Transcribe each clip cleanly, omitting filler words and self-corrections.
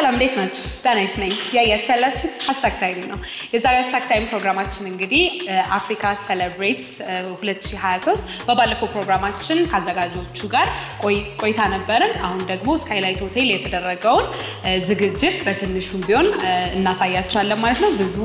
ሰላም እንዴት ናችሁ? ዳናይት ነኝ። ያያችሁ ያላችሁት ሃሽታግ ታይም ነው። የዛሬው ሃሽታግ ታይም ፕሮግራማችን እንግዲህ አፍሪካ ሴሌብሬትስ 2023 በባለፈው ፕሮግራማችን ካዘጋጆቹ ጋር ቆይታ ነበርን። አሁን ደግሞ ስካይላይት ሆቴል የተደረገውን ዝግጅት በትንሹም ቢሆን እናሳያችኋለን ማለት ነው። ብዙ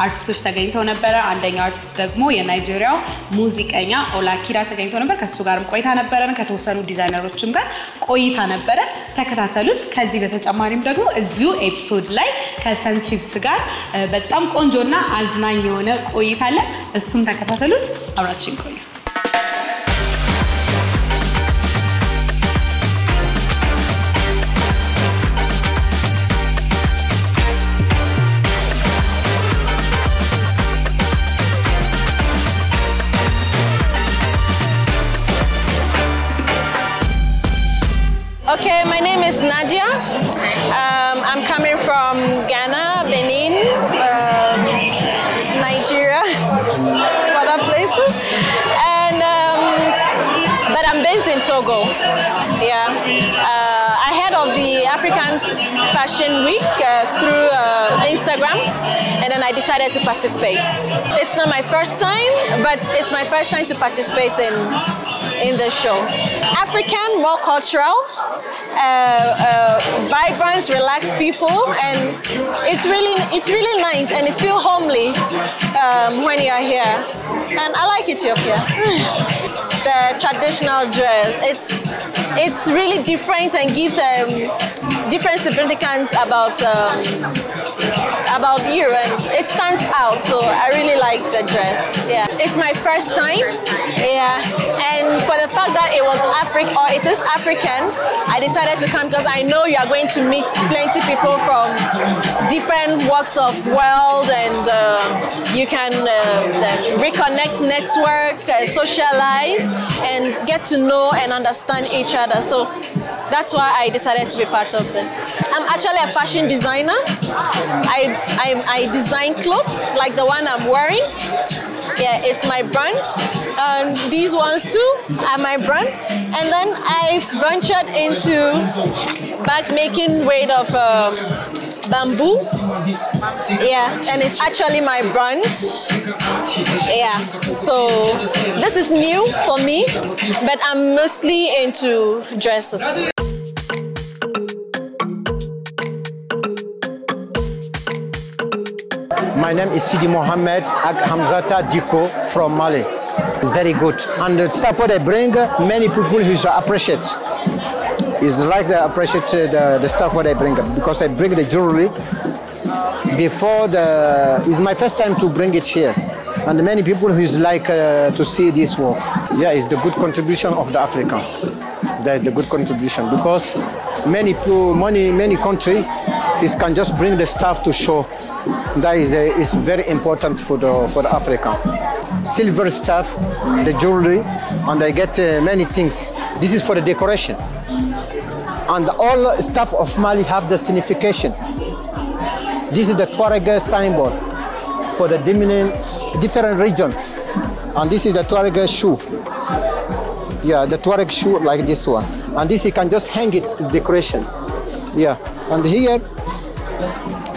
አርቲስቶች ተገኝተው ነበር። አንደኛው አርቲስት ደግሞ የናይጄሪያው ሙዚቀኛ ኦላኪራ ተገኝተው ነበር። ከሱ ጋርም ቆይታ ነበረን። ከተወሰኑ ዲዛይነሮችም ጋር ቆይታ ነበረ። ተከታተሉት። ከዚህ በተጨማሪም ደግሞ እዚሁ ኤፒሶድ ላይ ከሰንቺፕስ ጋር በጣም ቆንጆና አዝናኝ የሆነ ቆይታ አለ። እሱም ተከታተሉት። አብራችሁን ቆዩ። Okay, my name is Nadia. I'm coming from Ghana, Benin, Nigeria, some other places, and but I'm based in Togo. Yeah, I heard of the African Fashion Week through Instagram, and then I decided to participate. It's not my first time, but it's my first time to participate in the show. African, more cultural, vibrant, relaxed people, and it's really nice, and it feels homely when you are here, and I like Ethiopia. The traditional dress, it's really different and gives different significance about you, and it stands out. So I really like the dress. Yeah, it's my first time. Yeah, and for the fact that it was it is African, I decided to come because I know you are going to meet plenty people from different walks of world, and you can reconnect, network, socialize, and get to know and understand each other. So that's why I decided to be part of this. I'm actually a fashion designer. I design clothes like the one I'm wearing. Yeah, it's my brand, and these ones too are my brand. And then I've ventured into bag making made of bamboo. Yeah, and it's actually my brand. Yeah, so this is new for me, but I'm mostly into dresses. My name is Sidi Mohammed Ag Hamzata Diko from Mali. It's very good. And the stuff what I bring, many people who appreciate. It's like they appreciate the stuff what I bring, because I bring the jewelry before it's my first time to bring it here. And many people who like to see this work. Yeah, it's the good contribution of the Africans. The good contribution, because many countries can just bring the stuff to show. That is very important for the Africa. Silver stuff, the jewelry, and I get many things. This is for the decoration. And all stuff of Mali have the signification. This is the Tuareg symbol for the different region. And this is the Tuareg shoe. Yeah, the Tuareg shoe like this one. And this you can just hang it decoration. Yeah, and here,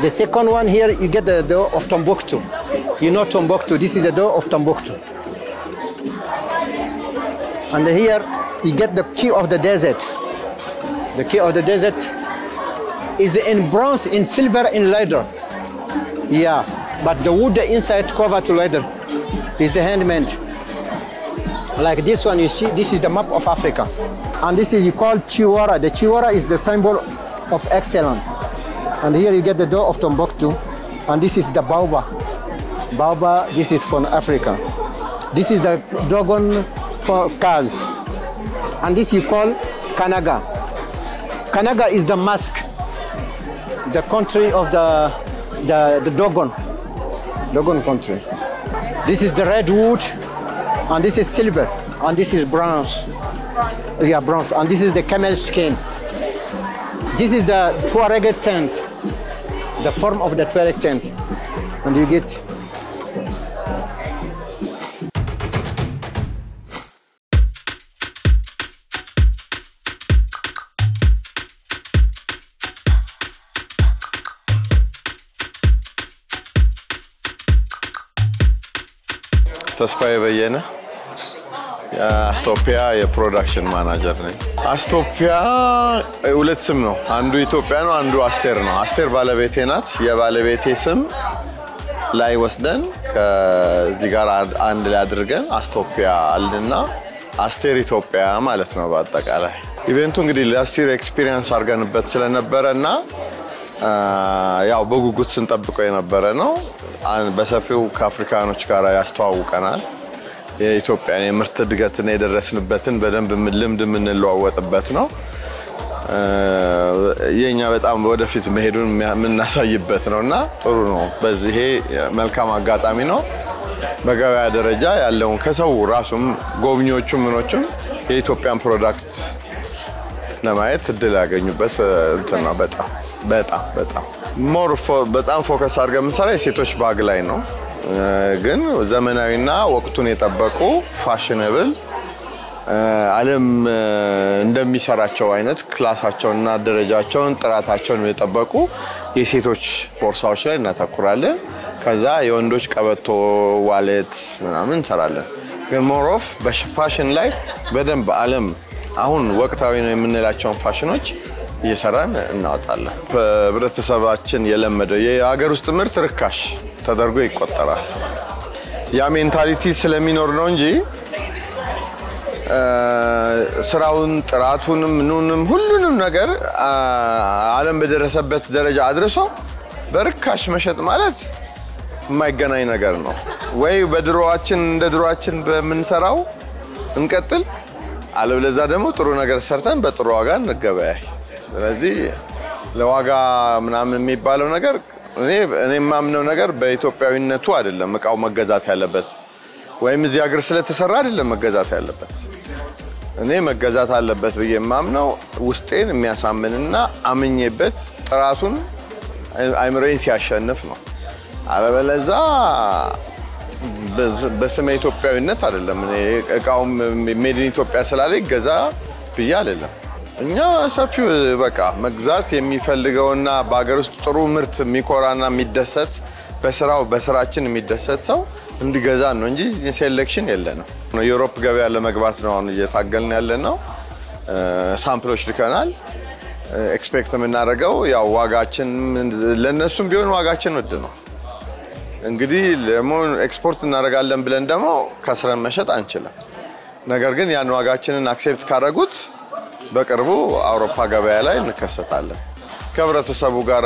the second one here, you get the door of Tombouctou. You know Tombouctou, this is the door of Tombouctou. And here, you get the key of the desert. The key of the desert is in bronze, in silver, in leather. Yeah, but the wood inside covered to leather is the handmade. Like this one, you see, this is the map of Africa. And this is called Chiwara. The Chiwara is the symbol of excellence. And here you get the door of Tombouctou, and this is the Baoba. Baoba, this is from Africa. This is the Dogon Kaz, and this you call Kanaga. Kanaga is the mask, the country of the Dogon country. This is the red wood, and this is silver, and this is bronze. Yeah, bronze, and this is the camel skin. This is the Tuareg tent, the form of the Tuareg tent, and you get. ተስፋዬ በየነ አስቶፒያ የፕሮዳክሽን ማናጀር ነኝ። አስቶፒያ ሁለት ስም ነው። አንዱ ኢትዮጵያ ነው፣ አንዱ አስቴር ነው። አስቴር ባለቤቴ ናት። የባለቤቴ ስም ላይ ወስደን ከዚህ ጋር አንድ ላይ አድርገን አስቶፒያ አልና አስቴር ኢትዮጵያ ማለት ነው በአጠቃላይ። ኢቨንቱ እንግዲህ ለአስቴር ኤክስፒሪየንስ አድርገንበት ስለነበረና ያው በጉጉት ስንጠብቀው የነበረ ነው። በሰፊው ከአፍሪካኖች ጋር ያስተዋውቀናል። የኢትዮጵያን የምርት እድገትና የደረስንበትን በደንብ ልምድ የምንለዋወጥበት ነው። የኛ በጣም ወደፊት መሄዱን የምናሳይበት ነውና ጥሩ ነው። በዚህ መልካም አጋጣሚ ነው። በገበያ ደረጃ ያለውን ከሰው ራሱም ጎብኚዎቹ ምኖችም የኢትዮጵያን ፕሮዳክት ለማየት እድል ያገኙበት እንትና በጣም ሞር በጣም ፎከስ አድርገን የምንሰራ የሴቶች ባግ ላይ ነው። ግን ዘመናዊና ወቅቱን የጠበቁ ፋሽነብል ዓለም እንደሚሰራቸው አይነት ክላሳቸውንና ደረጃቸውን ጥራታቸውን የጠበቁ የሴቶች ቦርሳዎች ላይ እናተኩራለን። ከዛ የወንዶች ቀበቶ ዋሌት ምናምን እንሰራለን። ግን ሞር ኦፍ በፋሽን ላይ በደንብ ዓለም አሁን ወቅታዊ ነው የምንላቸውን ፋሽኖች እየሰራን እናወጣለን። በህብረተሰባችን የለመደው የሀገር ውስጥ ምርት ርካሽ ተደርጎ ይቆጠራል። ያ ሜንታሊቲ ስለሚኖር ነው እንጂ ስራውን ጥራቱንም ምኑንም ሁሉንም ነገር ዓለም በደረሰበት ደረጃ አድርሶ በርካሽ መሸጥ ማለት የማይገናኝ ነገር ነው። ወይ በድሮአችን እንደ ድሮአችን በመንሰራው እንቀጥል፣ አለበለዚያ ደግሞ ጥሩ ነገር ሰርተን በጥሩ ዋጋ እንገበያይ። ስለዚህ ለዋጋ ምናምን የሚባለው ነገር እኔ ማምነው ነገር በኢትዮጵያዊነቱ አይደለም እቃው መገዛት ያለበት፣ ወይም እዚህ ሀገር ስለተሰራ አይደለም መገዛት ያለበት። እኔ መገዛት አለበት ብዬ ማምነው ውስጤን የሚያሳምንና አምኜበት ጥራቱን አይምሮዬን ሲያሸንፍ ነው። አለበለዚያ በስመ ኢትዮጵያዊነት አይደለም እኔ እቃው ሜድ ኢን ኢትዮጵያ ስላለ ገዛ ብዬ አይደለም። እኛ ሰፊው በቃ መግዛት የሚፈልገውና በአገር ውስጥ ጥሩ ምርት የሚኮራና የሚደሰት በስራችን የሚደሰት ሰው እንዲገዛ ነው እንጂ ሴሌክሽን የለንም። ዩሮፕ ገበያ ለመግባት ነው አሁን እየታገልን ያለነው። ሳምፕሎች ልከናል። ኤክስፔክት የምናደርገው ያው ዋጋችን ለነሱም ቢሆን ዋጋችን ውድ ነው። እንግዲህ ለሞን ኤክስፖርት እናደርጋለን ብለን ደግሞ ከስረን መሸጥ አንችልም። ነገር ግን ያን ዋጋችንን አክሴፕት ካደረጉት በቅርቡ አውሮፓ ገበያ ላይ እንከሰታለን። ከህብረተሰቡ ጋር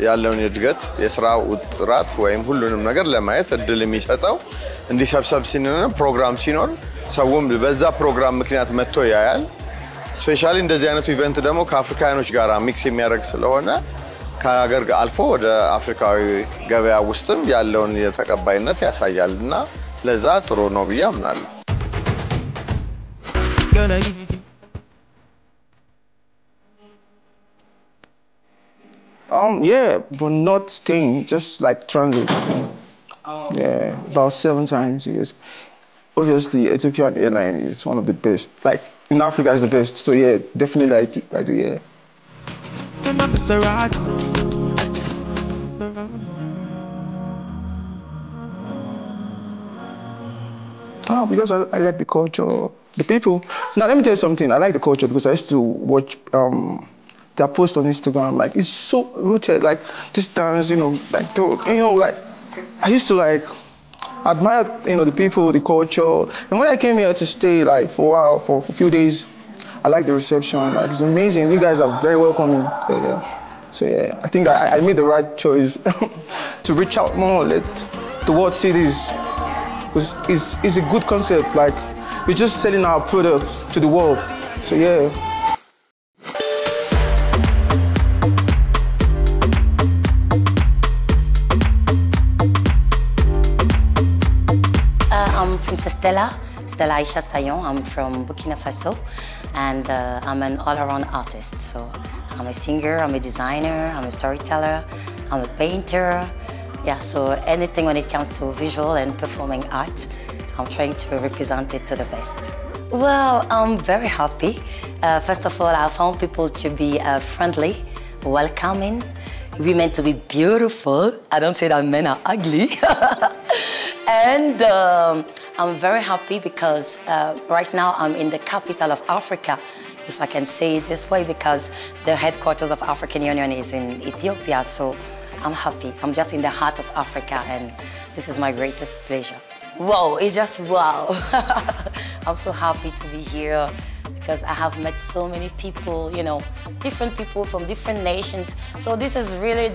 ያለውን እድገት የስራ ውጥራት ወይም ሁሉንም ነገር ለማየት እድል የሚሰጠው እንዲሰብሰብ ሲኖር ፕሮግራም ሲኖር ሰውም በዛ ፕሮግራም ምክንያት መጥቶ ያያል። ስፔሻሊ እንደዚህ አይነቱ ኢቨንት ደግሞ ከአፍሪካኖች ጋር ሚክስ የሚያደርግ ስለሆነ ከሀገር አልፎ ወደ አፍሪካዊ ገበያ ውስጥም ያለውን የተቀባይነት ያሳያልና ለዛ ጥሩ ነው ብዬ አምናለሁ። Yeah, but not staying, just like transit. Yeah, about 7 times. Yes. Obviously, Ethiopian Airlines is one of the best. Like in Africa, it's the best. So yeah, definitely I do. Yeah. Oh, because I like the culture, the people. Now let me tell you something. I like the culture because I used to watch their post on Instagram. Like it's so rooted. Like this dance, like like I used to like admire, the people, the culture. And when I came here to stay, like for a while, for a few days, I like the reception. Like it's amazing. You guys are very welcoming. Yeah. So yeah, I think I made the right choice to reach out more, let the world see this. Because it's a good concept. Like we're just selling our product to the world. So yeah. I'm Princess Stella Aisha Sayon. I'm from Burkina Faso, and I'm an all-around artist. So I'm a singer, I'm a designer, I'm a storyteller, I'm a painter. Yeah, so anything when it comes to visual and performing art, I'm trying to represent it to the best. Well, I'm very happy. First of all, I found people to be friendly, welcoming, women to be beautiful. I don't say that men are ugly. And I'm very happy because right now I'm in the capital of Africa, if I can say it this way, because the headquarters of African Union is in Ethiopia. So I'm happy. I'm just in the heart of Africa, and this is my greatest pleasure. Wow, it's just wow. I'm so happy to be here because I have met so many people, you know, different people from different nations. So this is really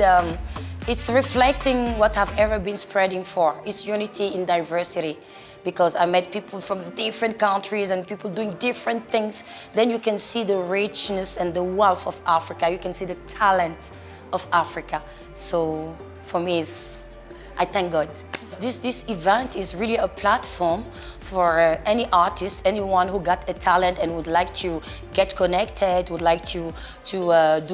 it's reflecting what I've ever been spreading for. It's unity in diversity, because I met people from different countries and people doing different things. Then you can see the richness and the wealth of Africa. You can see the talent of Africa. So for me, I thank God. This event is really a platform for any artist, anyone who got a talent and would like to get connected, would like to do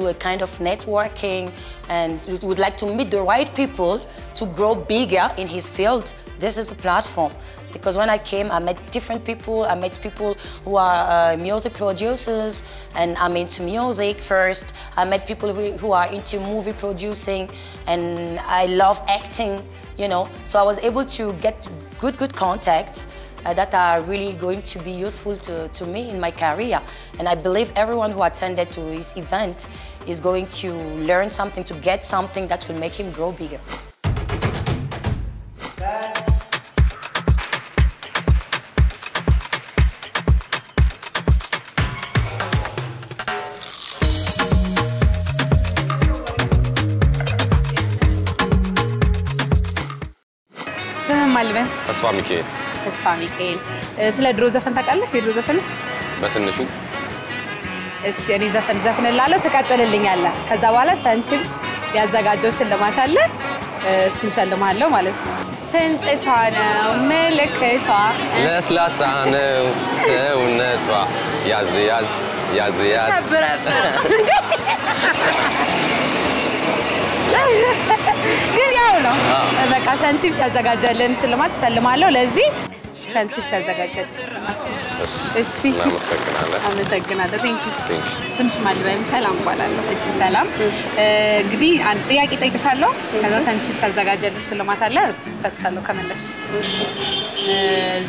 a kind of networking, and would like to meet the right people to grow bigger in his field. This is a platform. Because when I came, I met different people. I met people who are music producers, and I'm into music first. I met people who are into movie producing, and I love acting, you know. So I was able to get good contacts that are really going to be useful to me in my career. And I believe everyone who attended to this event is going to learn something, to get something that will make him grow bigger. ማልበን ተስፋ ሚካኤል ስለ ድሮ ዘፈን ታውቃለህ? የድሮ ዘፈኖች በትንሹ እሺ፣ እኔ ዘፈን እላለሁ፣ ትቀጥልልኛለህ። ከዛ በኋላ ሰንቺፕስ ያዘጋጀው ሽልማት አለ፣ እሱን እሸልምሃለሁ ማለት ነው። ፍንጭቷ ነው ምልክቷ፣ ለስላሳ ነው ሰውነቷ፣ ያዝ ሰብረብ ግን ያው ነው። በቃ ሰንቺፕስ ያዘጋጀልን ሽልማት እሸልምሃለሁ። ለዚህ ሰንቺፕስ ያዘጋጀልን ሽልማት። እሺ፣ አመሰግናለሁ። ቴንክ ዩ። ስምሽ ማን ነው? ሰላም እባላለሁ። እሺ፣ ሰላም። እንግዲህ አንድ ጥያቄ ጠይቅሻለሁ፣ ከዛ ሰንቺፕስ ያዘጋጀልን ሽልማት አለ፣ እሱ ሰጥሻለሁ ከመለሽ። እሺ፣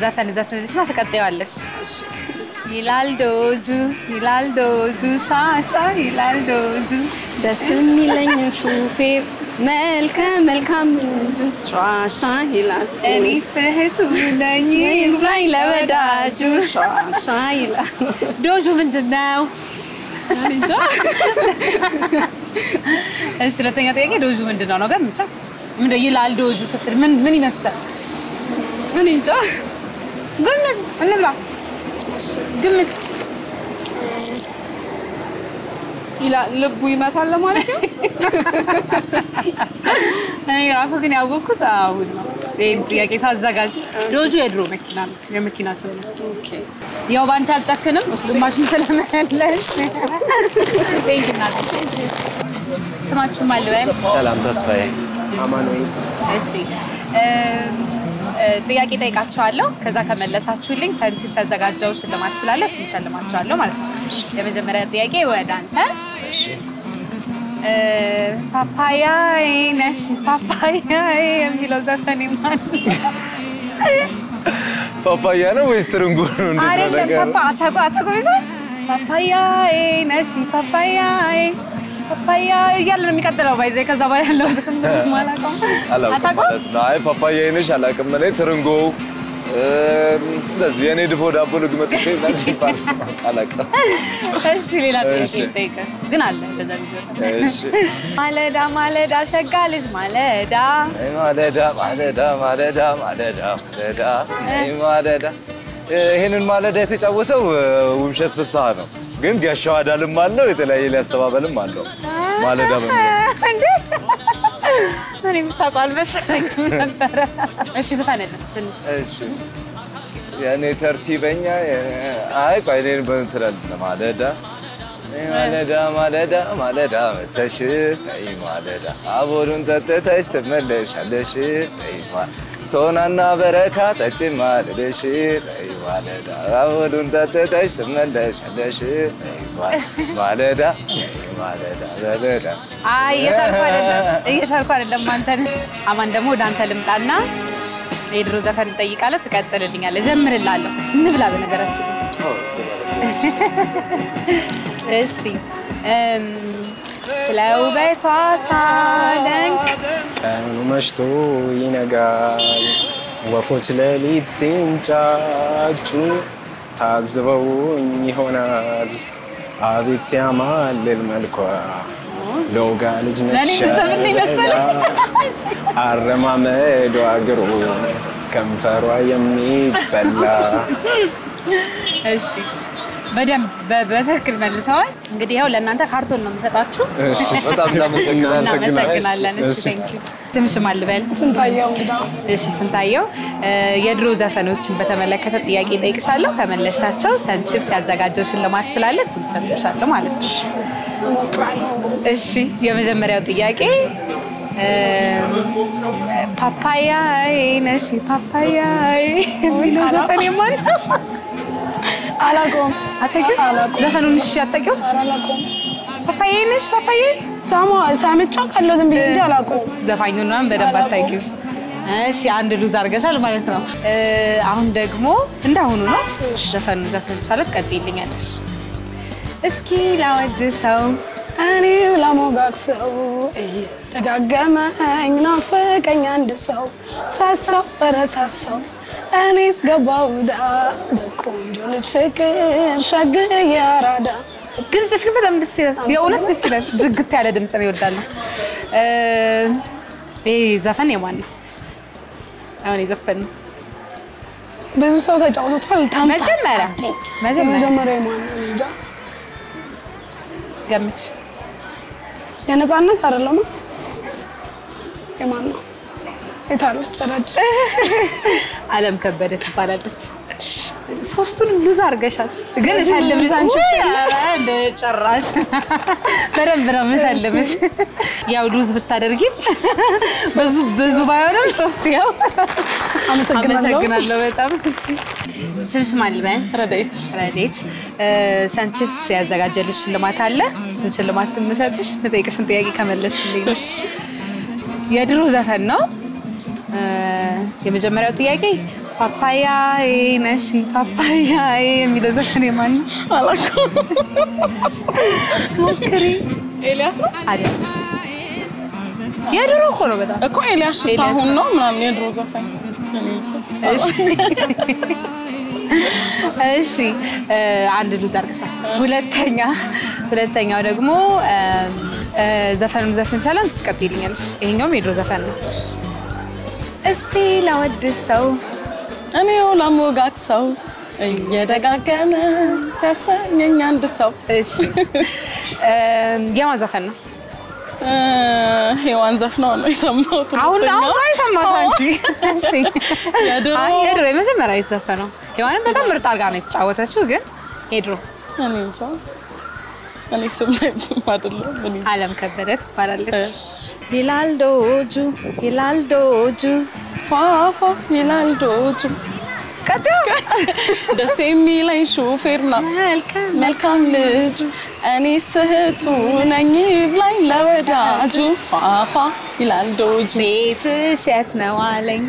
ዘፈንልሽና ትቀጥይዋለሽ። እሺ። ይላል ዶጁ ሻሻ ይላል ዶጁ ደስ የሚለኝ ሹፌር መልካም ልጅ ሻሻ ይላል እኔ ስህቱ ነኝ ይግባኝ ለወዳጁ ሻሻ ይላል። ዶጁ ምንድነው? እንጃ። እሺ፣ ሁለተኛ ጥያቄ ዶጁ ምንድነው ነው? ገምቻ ምንድነው ይላል ዶጁ ስትል ምን ይመስላል? እኔ እንጃ። ግምት እንብላ። ግምት ይላል ልቡ ይመታል ማለት ነው። እኔ ራሱ ግን ያወቅኩት አሁን ነው። ይሄን ጥያቄ ሳዘጋጅ ዶጁ የድሮ መኪና ነው፣ የመኪና ስም ነው። ኦኬ፣ ያው ባንቺ አልጨክንም፣ ግማሽን ስለመለሽ። ስማችሁ ማን ልበል? ሰላም ተስፋዬ። አማኑኤል። እሺ፣ ጥያቄ ጠይቃችኋለሁ፣ ከዛ ከመለሳችሁልኝ ሰንቺፕስ ያዘጋጀው ሽልማት ስላለ እሱን እሸልማችኋለሁ ማለት ነው። የመጀመሪያ ጥያቄ ወደ አንተ። እሺ። ፓፓያዬ ነሽ ፓፓያዬ የሚለው ዘፈን ማን ነው? ፓፓያ ነው ወይስ ትርንጎ ነው? አይደለም፣ ፓፓያዬ ነሽ ፓፓያዬ እያለ ነው የሚቀጥለው። ባይዘ ከዛ በኋላ ያለው ማላውቀው አላውቅም። አይ ፓፓያ ነሽ አላውቅም። እኔ ትርንጎ እንደዚህ የኔ ድፎ ዳቦ ልግመጥሽ እንደዚህ ይባል አላውቅም። እሺ፣ ሌላ ጥያቄ ግን አለ እንደዛ ቢሆን። እሺ። ማለዳ ሸጋ ልጅ ማለዳ ይሄንን ማለዳ የተጫወተው ውብሸት ፍስሐ ነው። ግን ጋሻው አዳልም አለው፣ የተለያየ ሊያስተባበልም አለው። ማለዳ እንዴ እኔ ምታቋል መሰለኝ ነበር። እሺ፣ ዘፈነልን ትንሽ። እሺ፣ ያኔ ተርቲበኛ አይ ቆይ እኔን በእንትራል ማለዳ መተሽ አይ ማለዳ አቦሩን ጠጥተሽ ትመለሻለሽ አይ ቶናና በረካ ጠጭማ ልልሽ አይ ማለዳ አቦሩን ጠጥተሽ ትመለሻለሽ አይ ማለዳ አይ እየቻልኩ አይደለም አንተን። አማን ደግሞ ወደ አንተ ልምጣና የድሮ ዘፈን ጠይቃለሁ ተቀጥልልኛለህ ጀምርላለሁ እንብላ በነገራችን እሺ ስለውበቷ ሳደንቅ ቀኑ መሽቶ ይነጋል ወፎች ሌሊት ሲንጫጩ ታዝበውኝ ይሆናል አቤት ሲያማልል መልኳ ሎጋ ልጅ ነች አረማመዷ ግሩም ከንፈሯ የሚበላ እሺ በደንብ በትክክል መልሰዋል እንግዲህ ያው ለእናንተ ካርቶን ነው የምሰጣችሁ እሺ በጣም እናመሰግናለን እሺ ቴንክ ዩ ትምሽ ማልበል ስንታየው እንግዳ እሺ ስንታየው የድሮ ዘፈኖችን በተመለከተ ጥያቄ ጠይቅሻለሁ ከመለሻቸው ሰንቺፕስ ያዘጋጀው ሽልማት ስላለ እሱን ሰጥሻለሁ ማለት ነው እሺ የመጀመሪያው ጥያቄ ፓፓያ ነሽ ፓፓያ የሚለው ዘፈን የማን ነው አላቆም አታውቂው ዘፈኑን እሺ አታውቂው አላቆም ፓፓያ ነሽ ፓፓያ ሳምጫ ካለው ዝም ብዬ እንጂ አላቆም ዘፋኙን ምናምን በደንብ አታውቂው እሺ አንድ ሉዝ አድርገሻል ማለት ነው አሁን ደግሞ እንዳሁኑ ነው ዘፈኑን ዘፈንሻለሁ ቀጥይልኛለሽ እስኪ ላወድሰው እኔው ላሞጋግሰው ደጋገመኝ ናፈቀኝ አንድ ሰው ሳሳው በረሳሳው እኔስ ገባውዳ በቆንጆ ልጅ ፍቅር ሸግዬ አራዳ ድምፅሽ ግን በጣም ደስ ይላል የእውነት ደስ ይላል ዝግት ያለ ድምፅ ነው ይወዳል ይሄ ዘፈን የማን ነው አሁን የዘፈን ብዙ ሰው ተጫውቶታል መጀመሪያ የማን ነው እንጃ ገምች የነፃነት አይደለም የማን ነው የታለች ጨረጭ አለም ከበደ ትባላለች ሶስቱን ሉዝ አርገሻል ግን ሰለምሽ አንቺ በጭራሽ በደንብ ነው መሰለምሽ ያው ሉዝ ብታደርጊ ብዙ ባይሆንም ሶስት ያው አመሰግናለሁ በጣም ስምሽ ማልበን ረዴት ሰንቺፕስ ያዘጋጀልሽ ሽልማት አለ እሱን ሽልማት ከምሰጥሽ መጠይቅሽን ጥያቄ ከመለስሽልኝ እሺ የድሮ ዘፈን ነው የመጀመሪያው ጥያቄ ፓፓያ ነሽ ፓፓያ የሚለው ዘፈን የማን ነው አላውቅም ሞክሪ ኤልያስ ነው አይደል የድሮ እኮ ነው በጣም እኮ ኤልያስ ታሁን ነው ምናምን የድሮ ዘፈን እሺ አንድ ሉዝ አርገሻል ሁለተኛው ደግሞ ዘፈኑን ዘፈንሻለሁ ትቀጥይልኛለሽ ይሄኛውም የድሮ ዘፈን ነው እስቲ ላወድሰው እኔው ላሞጋግሰው እየደጋገመ ሲያሰኘኝ አንድ ሰው እሺ የማን ዘፈን ነው ሄዋን ዘፈን ነው የሰማሁት አሁን አይሰማሽ አንቺ እሺ የድሮ የመጀመሪያ የተዘፈነው ሄዋን በጣም ምርጥ አድርጋ ነው የተጫወተችው ግን የድሮ እኔ እንጃ እኔ ስም አይደለም አለም ከበደ ትባላለች ይላል ዶጁ ፋፋ ይላል ዶጁ ደስ የሚለኝ ሹፌር ነው መልካም ልጅ እኔ ስህቱ ነኝ ብላኝ ለወዳጁ ፋፋ ይላል ዶጁ ቤትሽ የት ነው አለኝ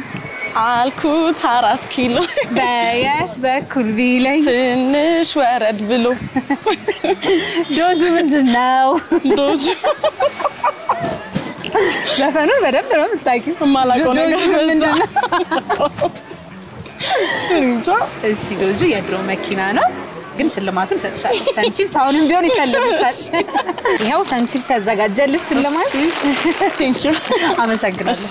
አልኩት 4 ኪሎ በየት በኩል ቢለኝ ትንሽ ወረድ ብሎ ዶጁ ምንድነው ዶጁ ዘፈኑን በደንብ ነው የምታውቂው ማላውቀው ነገር ምንድነው እሺ ዶጁ የድሮ መኪና ነው ግን ሽልማቱን ሰጥሻለሁ ሰንቺፕስ አሁንም ቢሆን ይሰልምሻል ይሄው ሰንቺፕስ ያዘጋጀልሽ ሽልማት ቴንክ ዩ አመሰግናለሁ